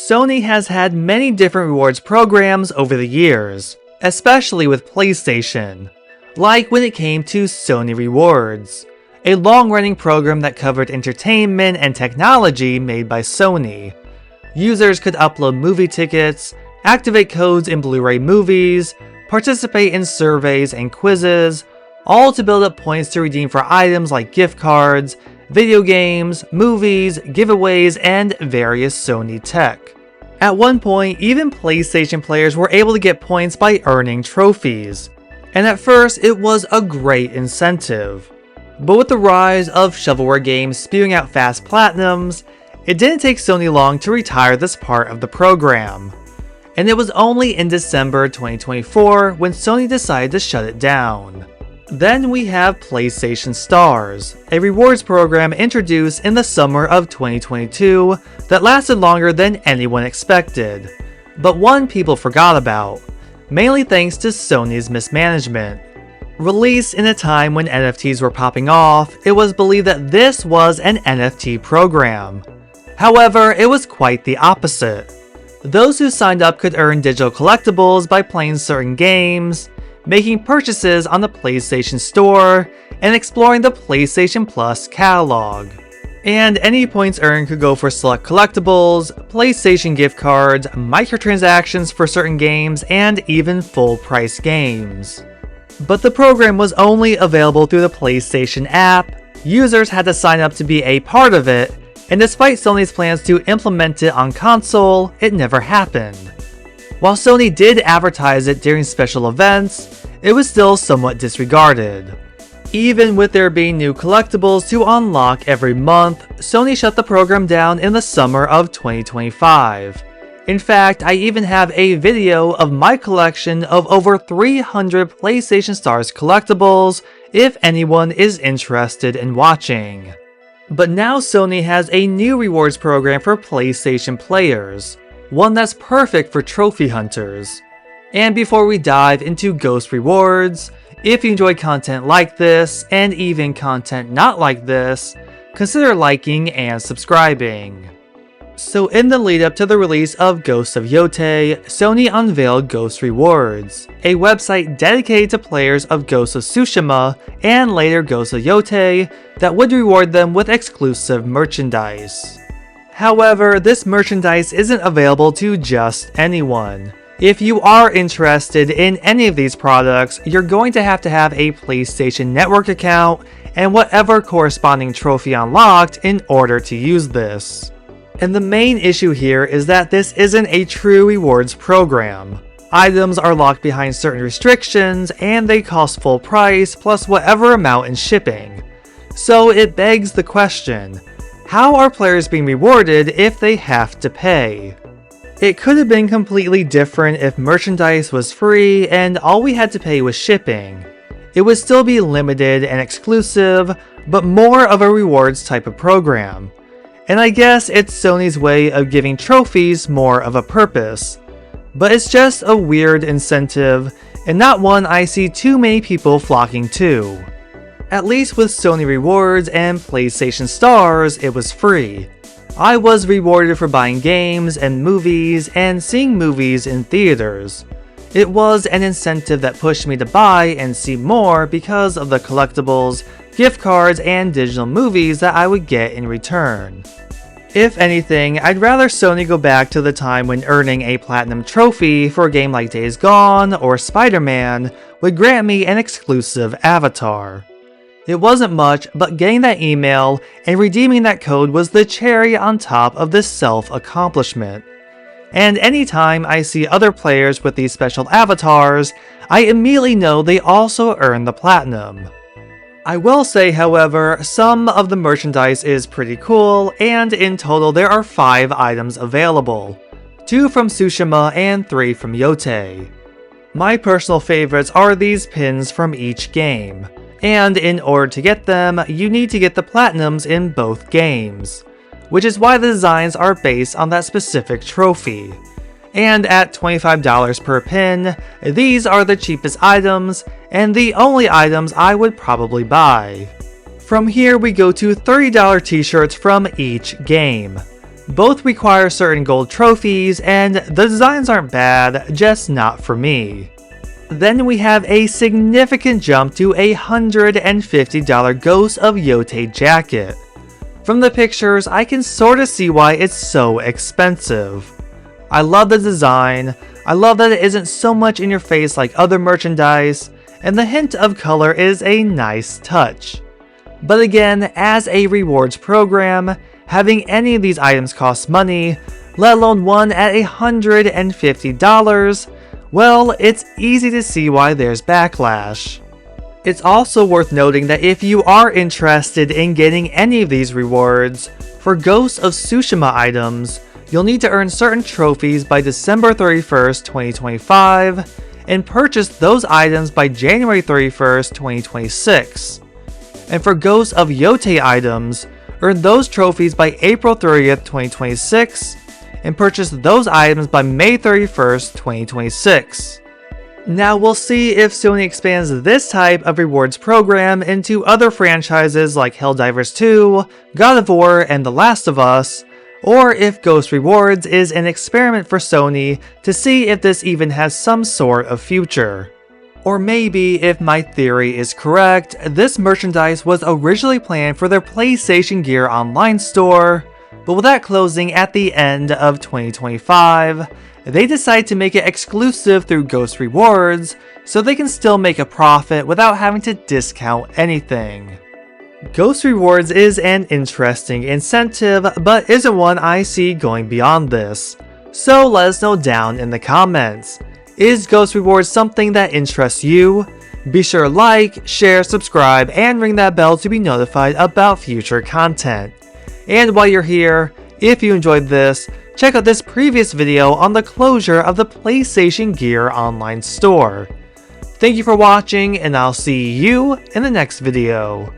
Sony has had many different rewards programs over the years, especially with PlayStation, like when it came to Sony Rewards, a long-running program that covered entertainment and technology made by Sony. Users could upload movie tickets, activate codes in Blu-ray movies, participate in surveys and quizzes, all to build up points to redeem for items like gift cards, video games, movies, giveaways, and various Sony tech. At one point, even PlayStation players were able to get points by earning trophies, and at first it was a great incentive. But with the rise of shovelware games spewing out fast platinums, it didn't take Sony long to retire this part of the program. And it was only in December 2024 when Sony decided to shut it down. Then we have PlayStation Stars, a rewards program introduced in the summer of 2022 that lasted longer than anyone expected, but one people forgot about, mainly thanks to Sony's mismanagement. Released in a time when NFTs were popping off, it was believed that this was an NFT program. However, it was quite the opposite. Those who signed up could earn digital collectibles by playing certain games, making purchases on the PlayStation Store, and exploring the PlayStation Plus catalog. And any points earned could go for select collectibles, PlayStation gift cards, microtransactions for certain games, and even full-price games. But the program was only available through the PlayStation app, users had to sign up to be a part of it, and despite Sony's plans to implement it on console, it never happened. While Sony did advertise it during special events, it was still somewhat disregarded. Even with there being new collectibles to unlock every month, Sony shut the program down in the summer of 2025. In fact, I even have a video of my collection of over 300 PlayStation Stars collectibles if anyone is interested in watching. But now Sony has a new rewards program for PlayStation players, one that's perfect for trophy hunters. And before we dive into Ghost Rewards, if you enjoy content like this, and even content not like this, consider liking and subscribing. So in the lead up to the release of Ghost of Yotei, Sony unveiled Ghost Rewards, a website dedicated to players of Ghost of Tsushima and later Ghost of Yotei that would reward them with exclusive merchandise. However, this merchandise isn't available to just anyone. If you are interested in any of these products, you're going to have a PlayStation Network account and whatever corresponding trophy unlocked in order to use this. And the main issue here is that this isn't a true rewards program. Items are locked behind certain restrictions and they cost full price plus whatever amount in shipping. So it begs the question, how are players being rewarded if they have to pay? It could have been completely different if merchandise was free and all we had to pay was shipping. It would still be limited and exclusive, but more of a rewards type of program. And I guess it's Sony's way of giving trophies more of a purpose. But it's just a weird incentive, and not one I see too many people flocking to. At least with Sony Rewards and PlayStation Stars, it was free. I was rewarded for buying games and movies and seeing movies in theaters. It was an incentive that pushed me to buy and see more because of the collectibles, gift cards, and digital movies that I would get in return. If anything, I'd rather Sony go back to the time when earning a platinum trophy for a game like Days Gone or Spider-Man would grant me an exclusive avatar. It wasn't much, but getting that email and redeeming that code was the cherry on top of this self-accomplishment. And anytime I see other players with these special avatars, I immediately know they also earn the platinum. I will say, however, some of the merchandise is pretty cool, and in total there are 5 items available, 2 from Tsushima and 3 from Yotei. My personal favorites are these pins from each game, and in order to get them, you need to get the platinums in both games, which is why the designs are based on that specific trophy. And at $25 per pin, these are the cheapest items, and the only items I would probably buy. From here we go to $30 t-shirts from each game. Both require certain gold trophies, and the designs aren't bad, just not for me. Then we have a significant jump to a $150 Ghost of Yotei jacket. From the pictures, I can sorta see why it's so expensive. I love the design, I love that it isn't so much in your face like other merchandise, and the hint of color is a nice touch. But again, as a rewards program, having any of these items cost money, let alone one at $150, well, it's easy to see why there's backlash. It's also worth noting that if you are interested in getting any of these rewards, for Ghost of Tsushima items, you'll need to earn certain trophies by December 31st, 2025, and purchase those items by January 31st, 2026. And for Ghost of Yotei items, earn those trophies by April 30th, 2026, and purchase those items by May 31st, 2026. Now we'll see if Sony expands this type of rewards program into other franchises like Helldivers 2, God of War, and The Last of Us, or if Ghost Rewards is an experiment for Sony to see if this even has some sort of future. Or maybe, if my theory is correct, this merchandise was originally planned for their PlayStation Gear online store, but with that closing at the end of 2025, they decided to make it exclusive through Ghost Rewards, so they can still make a profit without having to discount anything. Ghost Rewards is an interesting incentive, but isn't one I see going beyond this. So let us know down in the comments. Is Ghost Rewards something that interests you? Be sure to like, share, subscribe, and ring that bell to be notified about future content. And while you're here, if you enjoyed this, check out this previous video on the closure of the PlayStation Gear online store. Thank you for watching, and I'll see you in the next video.